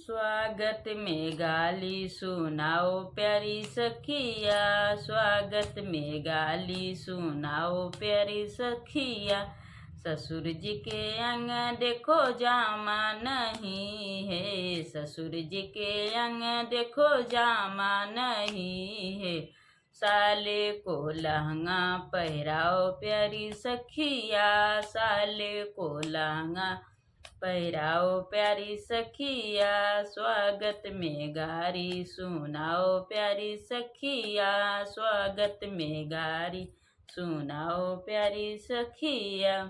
स्वागत में गाली सुनाओ प्यारी सखिया, स्वागत में गाली सुनाओ प्यारी सखिया। ससुर जी के अंग देखो जामा नहीं है, ससुर जी के अंग देखो जामा नहीं है। साले को लहंगा पहराओ प्यारी सखिया, साले को लहंगा पहराओ प्यारी सखिया। स्वागत में गारी सुनाओ प्यारी सखिया, स्वागत में गारी सुनाओ प्यारी सखिया।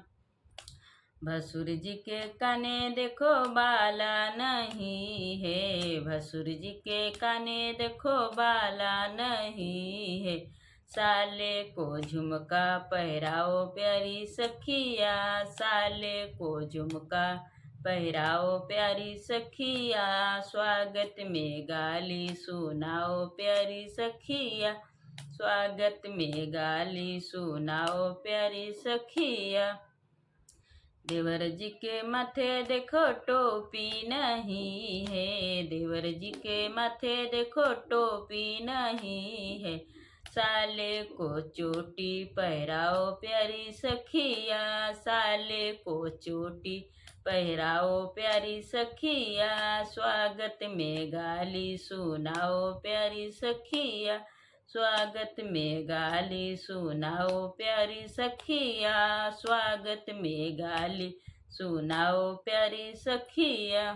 भसुर जी के काने देखो बाला नहीं है, भसुर जी के काने देखो बाला नहीं है। साले को झुमका पहराओ प्यारी सखिया, साले को झुमका पहराओ प्यारी सखिया। स्वागत में गाली सुनाओ प्यारी सखिया, स्वागत में गाली सुनाओ प्यारी सखिया। देवर जी के माथे देखो टोपी नहीं है, देवर जी के माथे देखो टोपी नहीं है। साले को चोटी पहराओ प्यारी सखिया, साले को चोटी पहराओ प्यारी सखिया। स्वागत में गाली सुनाओ प्यारी सखिया, स्वागत में गाली सुनाओ प्यारी सखिया, स्वागत में गाली सुनाओ प्यारी सखिया।